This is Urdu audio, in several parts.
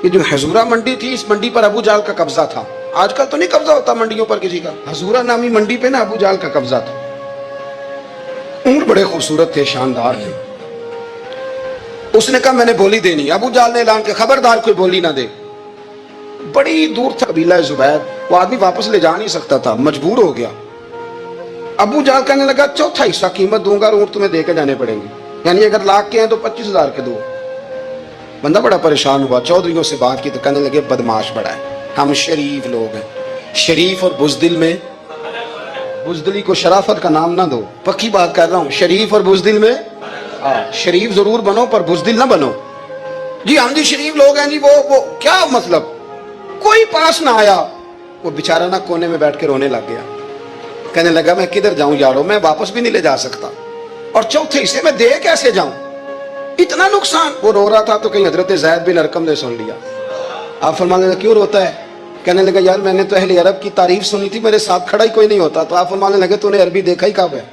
یہ جو حضورہ منڈی تھی، اس منڈی پر ابو جہل کا قبضہ تھا. آج کل تو نہیں قبضہ ہوتا منڈیوں پر کسی کا. حضورہ نامی منڈی پہ نا ابو جہل کا قبضہ تھا. اونٹ بڑے خوبصورت تھے، شاندار تھے. اس نے کہا میں نے بولی دینی. ابو جہل نے اعلان کیا خبردار کوئی بولی نہ دے. بڑی دور تھا قبیلہ زبید، وہ آدمی واپس لے جا نہیں سکتا تھا، مجبور ہو گیا. ابو جہل کہنے لگا چوتھا حصہ قیمت دوں گا اور اونٹ تمہیں دے کے جانے پڑیں گے، یعنی اگر لاکھ کے ہیں تو 25,000 کے دو. بندہ بڑا پریشان ہوا، چودھریوں سے بات کی تو کہنے لگے بدماش بڑا ہے، ہم شریف لوگ ہیں. شریف اور بزدل میں، بزدلی کو شرافت کا نام نہ دو، پکی بات کر رہا ہوں. شریف اور بزدل میں شریف ضرور بنو پر بزدل نہ بنو. جی ہم جی شریف لوگ ہیں جی، وہ کیا مطلب. کوئی پاس نہ آیا. وہ بیچارہ نہ کونے میں بیٹھ کے رونے لگ گیا. کہنے لگا میں کدھر جاؤں یارو، میں واپس بھی نہیں لے جا سکتا، اور چوتھے حصے میں دے کیسے جاؤں، اتنا نقصان. وہ رو رہا تھا تو کہیں حضرت زید بن ارقم نے سن لیا. آپ فرمانے لگے کیوں روتا ہے؟ کہنے لگا یار میں نے تو اہل عرب کی تعریف سنی تھی، میرے ساتھ کھڑا ہی کوئی نہیں ہوتا. تو آپ فرمانے لگے تو نے عربی دیکھا ہی کب ہے؟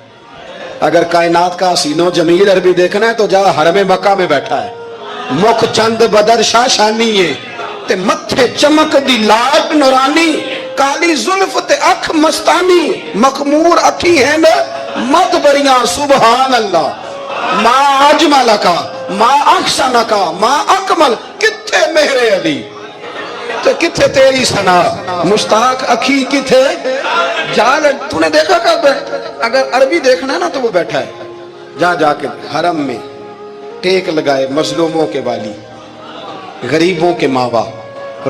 اگر کائنات کا حسین و جمیل عربی دیکھنا ہے تو جا حرم مکہ میں بیٹھا ہے. مکھ چند بدر شاہ شانی ہے تے متھے چمک دی لاٹ نورانی، کالی زلف تے اکھ مستانی، مخمور اکھی ہیں مت بریاں سبحان اللہ. ما اجمل کا ما احسن کا ما اکمل، کتھے مہر علی تو کتھے تیری ثنا، مشتاق اکھی کتھے جال. تو نے دیکھا کب ہے؟ اگر عربی دیکھنا ہے نا تو وہ بیٹھا ہے. جا کے حرم میں ٹیک لگائے، مظلوموں کے والی، غریبوں کے ماوا،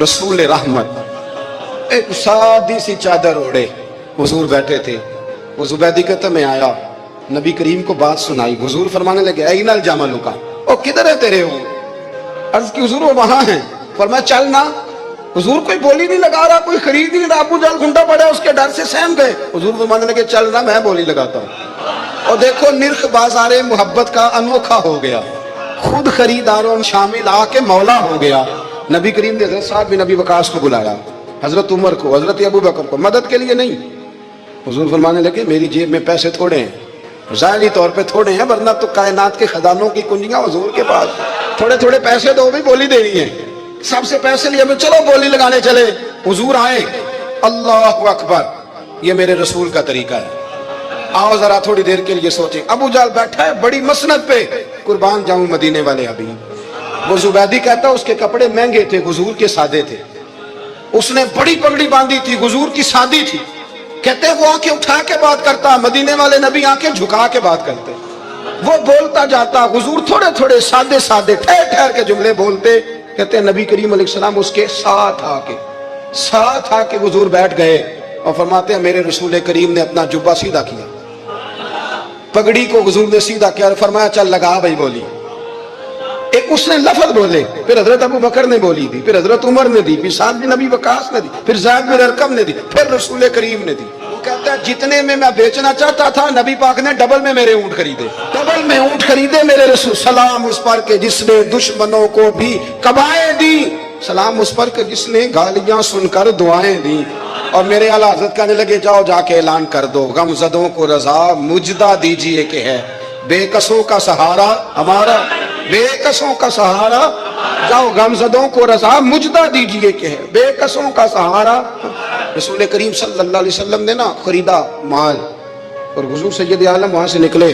رسول رحمت، ایک سادی سی چادر اوڑے حضور بیٹھے تھے. وہ زبیدی کہتا میں آیا، نبی کریم کو بات سنائی. حضور فرمانے لگے این الجمل کا، او کدھر ہے تیرے ہو؟ عرض کی حضور وہ وہاں ہیں. فرمایا چلنا. حضور کوئی بولی نہیں لگا رہا، کوئی خرید نہیں رہا. ابو جہل گھنٹا پڑا، اس کے ڈر سے سہم گئے. حضور فرمانے لگے چلنا میں بولی لگاتا ہوں. اور دیکھو نرخ بازار محبت کا انوکھا ہو گیا، خود خریداروں شامل آ کے مولا ہو گیا. نبی کریم نے حضرت سعد بن ابی وقاص کو بلایا، حضرت عمر کو، حضرت ابو بکر کو، مدد کے لیے نہیں. حضور فرمانے لگے میری جیب میں پیسے تھوڑے ہیں، ظاہری طور پہ تھوڑے ہیں، ورنہ تو کائنات کے خزانوں کی کنجیاں حضور کے پاس. تھوڑے تھوڑے پیسے دو بھی بولی دینی ہے. سب سے پیسے لیے چلو بولی لگانے چلے. حضور آئے، اللہ اکبر، یہ میرے رسول کا طریقہ ہے. آؤ ذرا تھوڑی دیر کے لیے سوچیں. ابو جہل بیٹھا ہے بڑی مسند پہ، قربان جاؤں مدینے والے حبیب. وہ زبیدی کہتا اس کے کپڑے مہنگے تھے، حضور کے سادے تھے. اس نے بڑی پگڑی باندھی تھی، حضور کی سادی تھی. کہتے وہ آنکھیں اٹھا کے بات کرتا، مدینے والے نبی آنکھیں جھکا کے بات کرتے. وہ بولتا جاتا، حضور تھوڑے تھوڑے سادے سادے ٹھہر ٹھہر کے جملے بولتے. کہتے ہیں نبی کریم علیہ السلام اس کے ساتھ آ کے حضور بیٹھ گئے اور فرماتے ہیں میرے رسول کریم نے اپنا جبہ سیدھا کیا، پگڑی کو حضور نے سیدھا کیا اور فرمایا چل لگا بھائی بولی. ایک اس نے لفظ بولے، پھر حضرت ابو بکر نے بولی دی، پھر حضرت عمر نے دی، پھر سعد بن ابی وقاص نے دی، پھر زید بن ارقم نے دی، پھر رسول کریم نے دی. وہ کہتا ہے جتنے میں بیچنا چاہتا تھا نبی پاک نے ڈبل میں میرے اونٹ خریدے، ڈبل میں اونٹ خریدے میرے رسول. سلام اس پر کہ جس نے دشمنوں کو بھی قبائیں دی، سلام اس پر کہ جس نے گالیاں سن کر دعائیں دی. اور میرے اعلیٰ حضرت کہنے لگے جاؤ جا کے اعلان کر دو، غم زدوں کو رضا مجدہ دیجئے کہ ہے بے کسوں کا سہارا ہمارا، بے کسوں کا سہارا. جاؤ غم زدوں کو رضا مجدہ دیجئے کہ ہے بے کسوں کا سہارا. رسول کریم صلی اللہ علیہ وسلم نے نا خریدا مال، اور حضور سید عالم وہاں سے نکلے،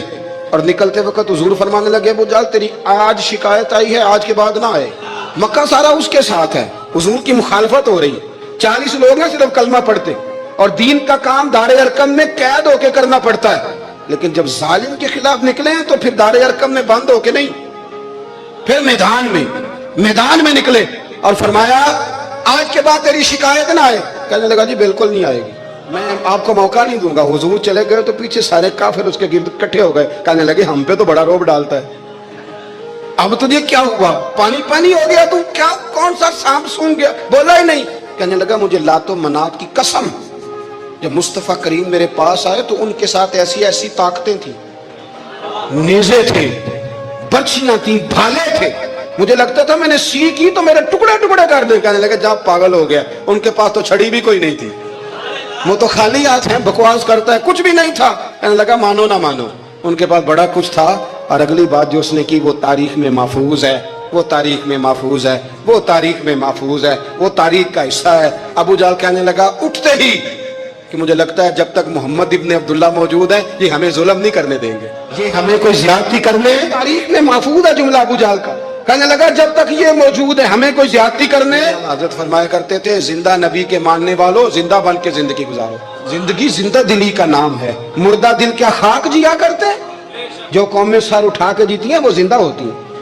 اور نکلتے وقت حضور فرمانے لگے ابو جہل تیری آج شکایت آئی ہے، آج کے بعد نہ آئے. مکہ سارا اس کے ساتھ ہے، حضور کی مخالفت ہو رہی. 40 لوگ ہیں صرف کلمہ پڑھتے، اور دین کا کام دار ارقم میں قید ہو کے کرنا پڑتا ہے. لیکن جب ظالم کے خلاف نکلے ہیں تو پھر دار ارقم میں بند ہو کے نہیں، پھر میدان میں نکلے اور فرمایا آج کے بعد تیری شکایت نہ آئے. کہنے لگا جی بالکل نہیں آئے گی، میں آپ کو موقع نہیں دوں گا. حضور چلے گئے تو پیچھے سارے کافر اس کے گرد اکٹھے ہو گئے. کہنے لگے ہم پہ تو بڑا روب ڈالتا ہے، اب تجھے کیا ہوا، پانی ہو گیا، تو کیا کون سا سانپ سونگ گیا، بولا ہی نہیں. کہنے لگا مجھے لات و منات کی قسم، جب مصطفیٰ کریم میرے پاس آئے تو ان کے ساتھ ایسی ایسی طاقتیں تھیں، نیزے تھے، برچیاں تھیں، بھالے تھے، مجھے لگتا تھا میں نے سی کی تو میرے ٹکڑے ٹکڑے کر دیں. کہنے لگے جب پاگل ہو گیا، ان کے پاس تو چھڑی بھی کوئی نہیں تھی، وہ تو خالی ہاتھ ہیں، بکواس کرتا ہے، کچھ بھی نہیں تھا. کہنے لگا مانو نہ مانو، ان کے پاس بڑا کچھ تھا. اور اگلی بات جو اس نے کی وہ تاریخ میں محفوظ ہے. وہ تاریخ میں محفوظ ہے, وہ تاریخ میں محفوظ ہے, وہ تاریخ کا حصہ ہے. ابو جہل کہنے لگا اٹھتے ہی کہ مجھے لگتا ہے جب تک محمد ابن عبداللہ موجود ہیں یہ ہمیں ظلم نہیں کرنے دیں گے, یہ ہمیں کوئی زیادتی کرنے. تاریخ میں محفوظ ہے جملہ ابو جہل کا. کہنے لگا جب تک یہ موجود ہے ہمیں کوئی زیادتی کرنے. حضرت فرمایا کرتے تھے زندہ نبی کے ماننے والوں زندہ بن کے زندگی گزارو. زندگی زندہ دلی کا نام ہے, مردہ دل کیا خاک جیا کرتے. جو قومیں سر اٹھا کے جیتی ہیں وہ زندہ ہوتی ہیں.